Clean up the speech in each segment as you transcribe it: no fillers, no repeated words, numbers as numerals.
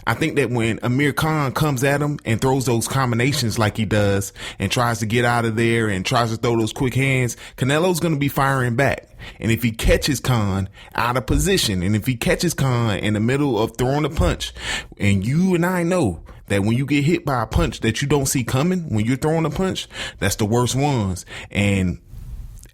I think that when Amir Khan comes at him and throws those combinations like he does and tries to get out of there and tries to throw those quick hands, Canelo's going to be firing back. And if he catches Khan out of position, and if he catches Khan in the middle of throwing a punch, and you and I know that when you get hit by a punch that you don't see coming, when you're throwing a punch, that's the worst ones. And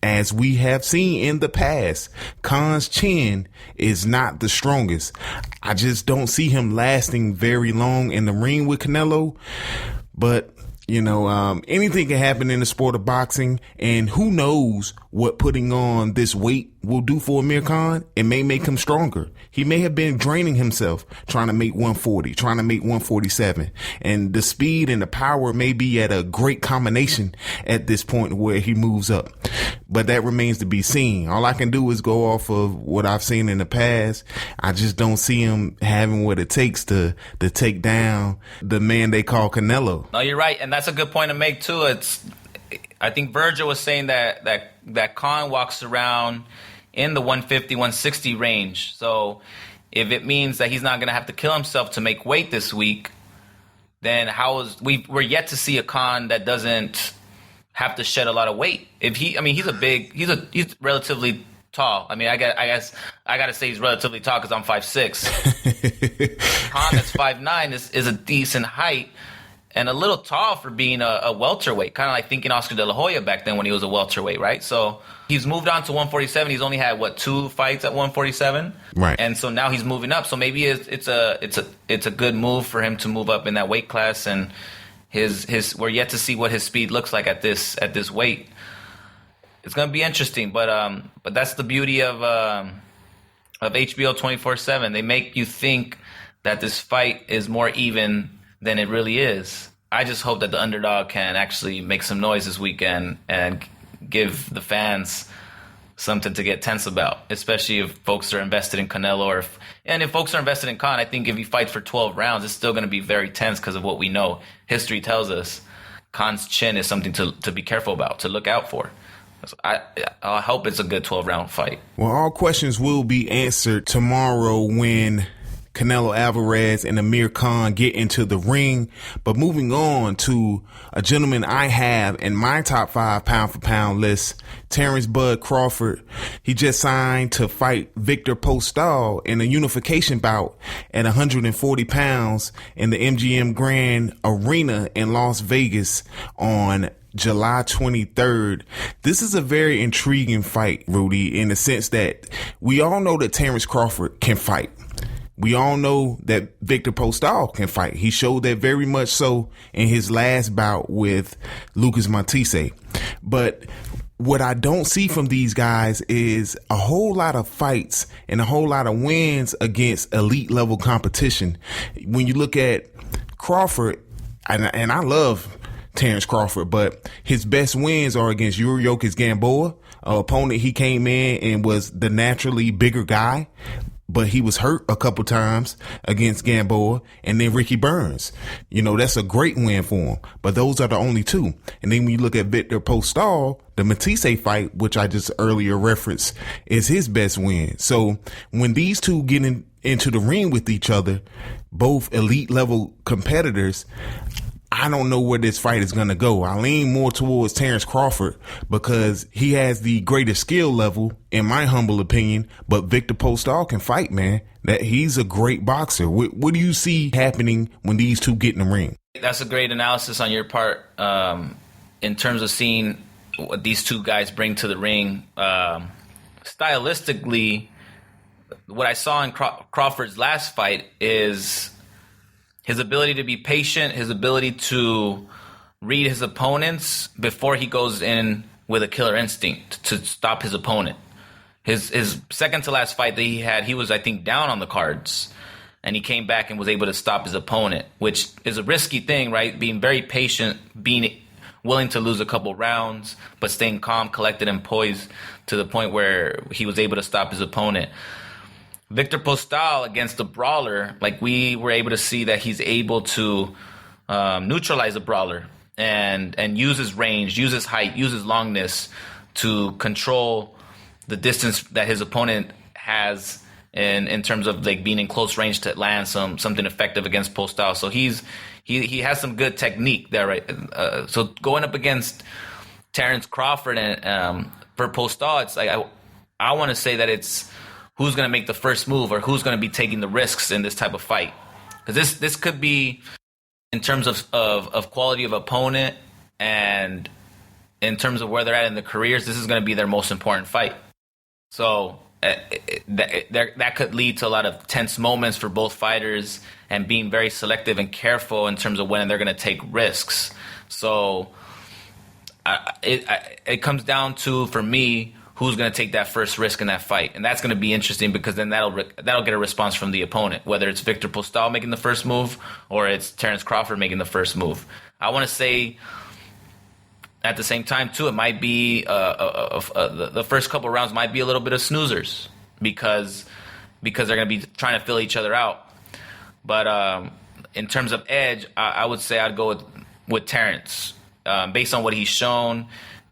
as we have seen in the past, Khan's chin is not the strongest. I just don't see him lasting very long in the ring with Canelo. But, anything can happen in the sport of boxing. And who knows what putting on this weight will do for Amir Khan. It may make him stronger. He may have been draining himself trying to make 140, trying to make 147. And the speed and the power may be at a great combination at this point where he moves up. But that remains to be seen. All I can do is go off of what I've seen in the past. I just don't see him having what it takes to take down the man they call Canelo. No, you're right. And that's a good point to make, too. I think Virgil was saying that Khan walks around in the 150, 160 range. So if it means that he's not going to have to kill himself to make weight this week, then we're yet to see a Khan that doesn't have to shed a lot of weight. He's relatively tall. I guess I got to say he's relatively tall because I'm 5'6". Khan that's 5'9" is a decent height. And a little tall for being a welterweight, kind of like thinking Oscar De La Hoya back then when he was a welterweight, right? So he's moved on to 147. He's only had 2 fights at 147, right? And so now he's moving up. So maybe it's a good move for him to move up in that weight class. And we're yet to see what his speed looks like at this weight. It's gonna be interesting, but that's the beauty of HBO 24/7. They make you think that this fight is more even than it really is. I just hope that the underdog can actually make some noise this weekend and give the fans something to get tense about, especially if folks are invested in Canelo and if folks are invested in Khan. I think if he fights for 12 rounds, it's still going to be very tense because of what we know. History tells us Khan's chin is something to be careful about, to look out for. I hope it's a good 12-round fight. Well, all questions will be answered tomorrow when Canelo Alvarez and Amir Khan get into the ring. But moving on to a gentleman I have in my top 5 pound for pound list, Terrence Bud Crawford. He just signed to fight Victor Postol in a unification bout at 140 pounds in the MGM Grand Arena in Las Vegas on July 23rd. This is a very intriguing fight, Rudy, in the sense that we all know that Terrence Crawford can fight. We all know that Victor Postol can fight. He showed that very much so in his last bout with Lucas Montese. But what I don't see from these guys is a whole lot of fights and a whole lot of wins against elite level competition. When you look at Crawford, and I love Terrence Crawford, but his best wins are against Yuriorkis Gamboa, an opponent he came in and was the naturally bigger guy, but he was hurt a couple times against Gamboa, and then Ricky Burns. That's a great win for him, but those are the only 2. And then when you look at Victor Postol, the Matisse fight, which I just earlier referenced, is his best win. So when these two get into the ring with each other, both elite level competitors, I don't know where this fight is going to go. I lean more towards Terrence Crawford because he has the greater skill level, in my humble opinion. But Victor Postol can fight, man. That he's a great boxer. What do you see happening when these two get in the ring? That's a great analysis on your part in terms of seeing what these two guys bring to the ring. Stylistically, what I saw in Crawford's last fight is his ability to be patient, his ability to read his opponents before he goes in with a killer instinct to stop his opponent. His second to last fight that he had, he was, I think, down on the cards, and he came back and was able to stop his opponent, which is a risky thing, right? Being very patient, being willing to lose a couple rounds, but staying calm, collected, and poised to the point where he was able to stop his opponent. Victor Postol against the brawler, like we were able to see that he's able to neutralize a brawler and use his range, use his height, use his longness to control the distance that his opponent has in terms of like being in close range to land something effective against Postal. So he has some good technique there, right? So going up against Terrence Crawford and for Postal, it's like I want to say that it's who's going to make the first move or who's going to be taking the risks in this type of fight, because this could be in terms of quality of opponent and in terms of where they're at in their careers, this is going to be their most important fight. So that could lead to a lot of tense moments for both fighters and being very selective and careful in terms of when they're going to take risks. So it comes down to, for me, who's going to take that first risk in that fight. And that's going to be interesting because then that'll get a response from the opponent, whether it's Victor Postal making the first move or it's Terrence Crawford making the first move. I want to say at the same time, too, it might be the first couple of rounds might be a little bit of snoozers because they're going to be trying to fill each other out. But in terms of edge, I would say I'd go with Terrence based on what he's shown,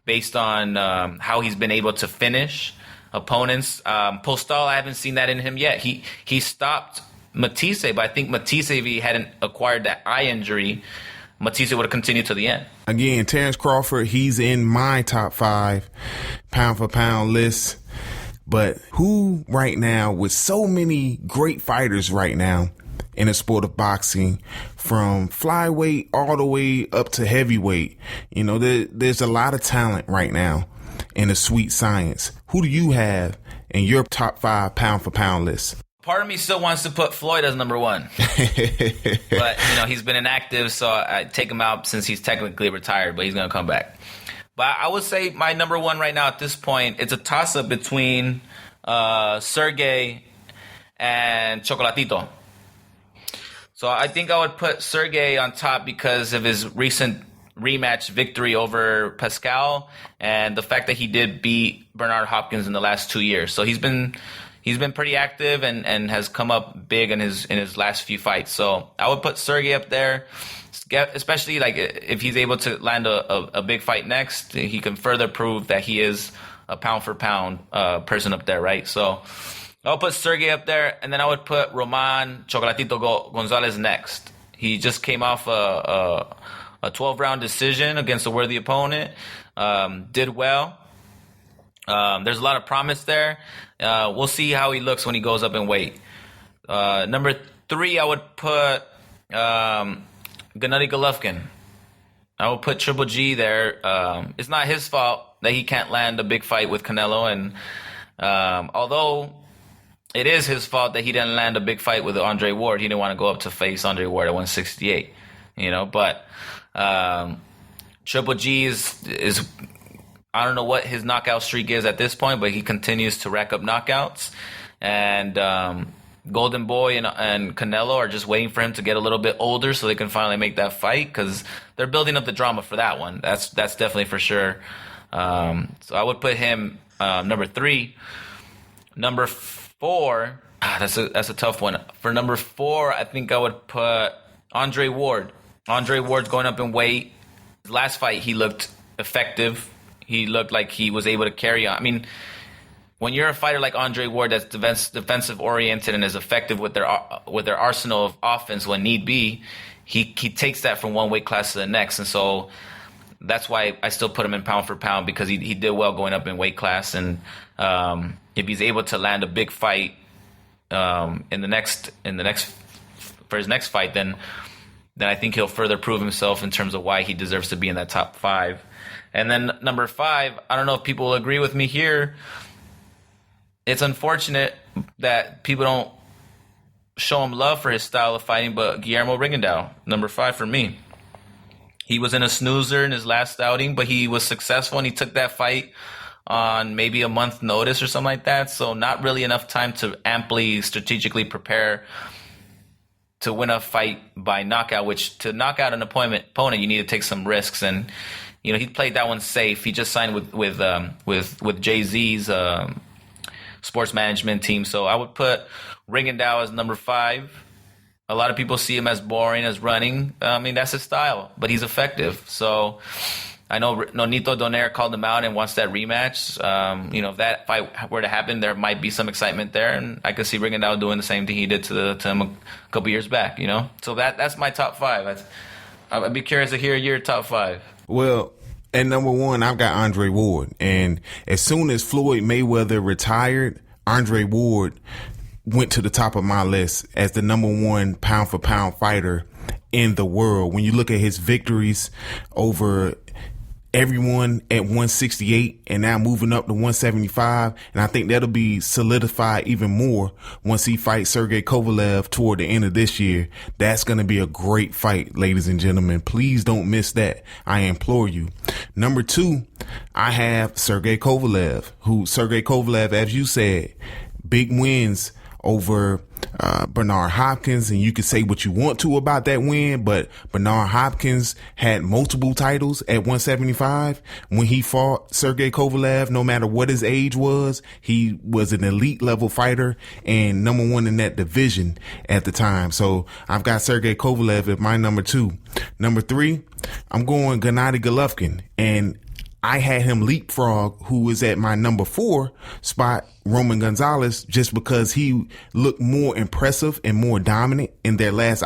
based on how he's been able to finish opponents. Postal, I haven't seen that in him yet. He stopped Matisse, but I think Matisse, if he hadn't acquired that eye injury, Matisse would have continued to the end. Again, Terrence Crawford, he's in my top 5 pound for pound list. But who right now, with so many great fighters right now in the sport of boxing, from flyweight all the way up to heavyweight, you know, there's a lot of talent right now in the sweet science. Who do you have in your top 5 pound for pound list? Part of me still wants to put Floyd as number 1. But, he's been inactive, so I take him out since he's technically retired, but he's going to come back. But I would say my number 1 right now at this point, it's a toss-up between Sergey and Chocolatito. So I think I would put Sergey on top because of his recent rematch victory over Pascal and the fact that he did beat Bernard Hopkins in the last 2 years. So he's been pretty active and has come up big in his last few fights. So I would put Sergey up there, especially like if he's able to land a big fight next, he can further prove that he is a pound for pound person up there, right? So I would put Sergey up there, and then I would put Roman Chocolatito Gonzalez next. He just came off a 12-round decision against a worthy opponent, did well. There's a lot of promise there. We'll see how he looks when he goes up in weight. Number 3, I would put Gennady Golovkin. I would put Triple G there. It's not his fault that he can't land a big fight with Canelo, and although it is his fault that he didn't land a big fight with Andre Ward. He didn't want to go up to face Andre Ward at 168, but Triple G is I don't know what his knockout streak is at this point, but he continues to rack up knockouts. And Golden Boy and Canelo are just waiting for him to get a little bit older so they can finally make that fight because they're building up the drama for that one. That's definitely for sure. So I would put him number 3. Number 4, that's a tough one. For number 4, I think I would put Andre Ward. Andre Ward's going up in weight. His last fight, he looked effective. He looked like he was able to carry on. I mean, when you're a fighter like Andre Ward that's defensive oriented and is effective with their arsenal of offense when need be, he takes that from one weight class to the next. And so that's why I still put him in pound for pound because he did well going up in weight class. And if he's able to land a big fight for his next fight, then I think he'll further prove himself in terms of why he deserves to be in that top 5. And then number 5, I don't know if people will agree with me here. It's unfortunate that people don't show him love for his style of fighting, but Guillermo Rigondeaux, number 5 for me. He was in a snoozer in his last outing, but he was successful and he took that fight on maybe a month notice or something like that. So not really enough time to amply strategically prepare to win a fight by knockout, which to knock out an opponent, you need to take some risks. And, he played that one safe. He just signed with Jay-Z's sports management team. So I would put Rigondeaux as number 5. A lot of people see him as boring, as running. I mean, that's his style, but he's effective. So I know Nonito Donaire called him out and wants that rematch. If that fight were to happen, there might be some excitement there, and I could see Rigondeaux doing the same thing he did to him a couple years back. So that's my top 5. I'd be curious to hear your top 5. Well, at number 1, I've got Andre Ward, and as soon as Floyd Mayweather retired, Andre Ward went to the top of my list as the number 1 pound for pound fighter in the world. When you look at his victories over everyone at 168 and now moving up to 175, and I think that'll be solidified even more once he fights Sergey Kovalev toward the end of this year. That's going to be a great fight, ladies and gentlemen. Please don't miss that. I implore you. Number 2, I have Sergey Kovalev, as you said, big wins over Bernard Hopkins, and you can say what you want to about that win, but Bernard Hopkins had multiple titles at 175 when he fought Sergey Kovalev. No matter what his age was, he was an elite level fighter and number 1 in that division at the time. So I've got Sergey Kovalev at my number 2. Number 3, I'm going Gennady Golovkin, and I had him leapfrog who was at my number 4 spot, Roman Gonzalez, just because he looked more impressive and more dominant in their last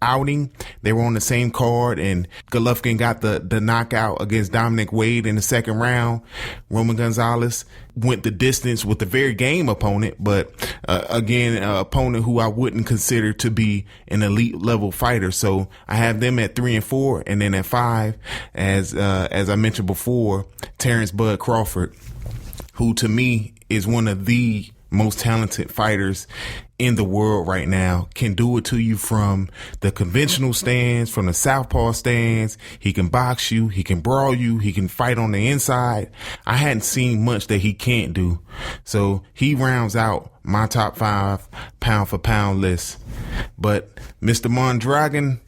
outing. They were on the same card, and Golovkin got the knockout against Dominic Wade in the second round. Roman Gonzalez went the distance with a very game opponent, but again, an opponent who I wouldn't consider to be an elite level fighter. So I have them at 3 and 4, and then at 5, as I mentioned before, Terrence Bud Crawford, who to me is one of the most talented fighters in the world right now, can do it to you from the conventional stance, from the southpaw stance. He can box you, he can brawl you, he can fight on the inside. I hadn't seen much that he can't do. So he rounds out my top 5 pound for pound list. But Mr. Mondragon,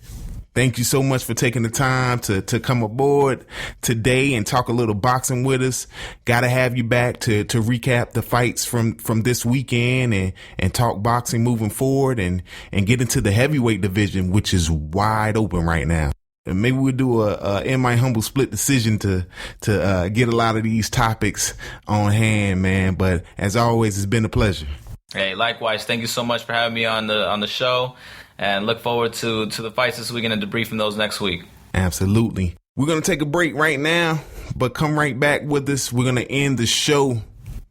thank you so much for taking the time to come aboard today and talk a little boxing with us. Got to have you back to recap the fights from this weekend and talk boxing moving forward and get into the heavyweight division, which is wide open right now. And maybe we'll do a in my humble split decision to get a lot of these topics on hand, man. But as always, it's been a pleasure. Hey, likewise. Thank you so much for having me on the show. And look forward to the fights this weekend and debriefing those next week. Absolutely. We're going to take a break right now, but come right back with us. We're going to end the show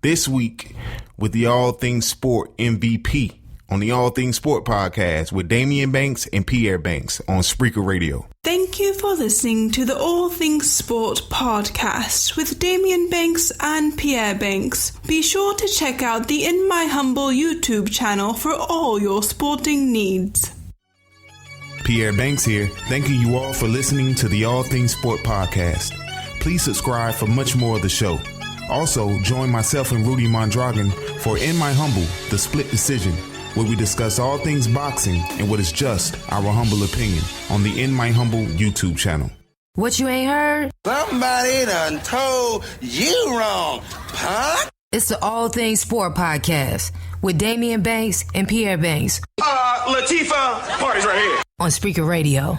this week with the All Things Sport MVP on the All Things Sport podcast with Daimeon Banks and Pierre Banks on Spreaker Radio. Thank you for listening to the All Things Sport podcast with Daimeon Banks and Pierre Banks. Be sure to check out the In My Humble YouTube channel for all your sporting needs. Pierre Banks here, thanking you all for listening to the All Things Sport podcast. Please subscribe for much more of the show. Also, join myself and Rudy Mondragon for In My Humble, the Split Decision, where we discuss all things boxing and what is just our humble opinion on the In My Humble YouTube channel. What you ain't heard? Somebody done told you wrong, punk. It's the All Things Sport podcast with Daimeon Banks and Pierre Banks. Latifah, party's right here. On Spreaker Radio.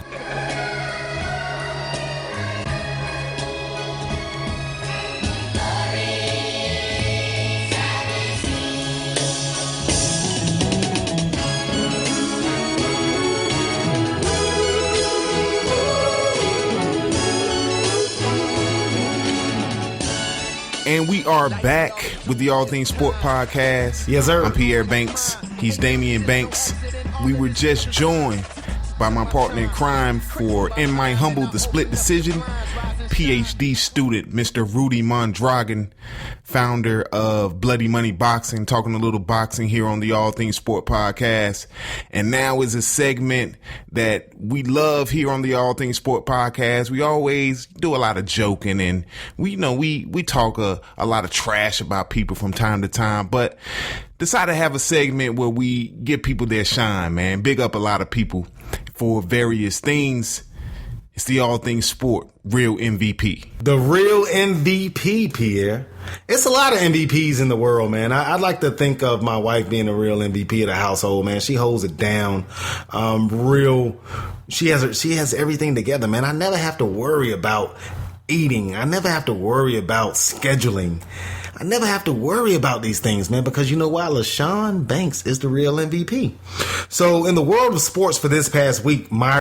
And we are back with the All Things Sport podcast. Yes, sir. I'm Pierre Banks. He's Daimeon Banks. We were just joined by my partner in crime for In My Humble, the Split Decision, PhD student, Mr. Rudy Mondragon, founder of Bloody Money Boxing, talking a little boxing here on the All Things Sport podcast. And now is a segment that we love here on the All Things Sport podcast. We always do a lot of joking, and we talk a lot of trash about people from time to time, but decided to have a segment where we give people their shine, man. Big up a lot of people for various things. It's the All Things Sport real MVP. The real MVP, Pierre. It's a lot of MVPs in the world, man. I'd like to think of my wife being a real MVP of the household, man. She holds it down. She has everything together, man. I never have to worry about eating. I never have to worry about scheduling. I never have to worry about these things, man, because you know why? LaShawn Banks is the real MVP. So in the world of sports for this past week, my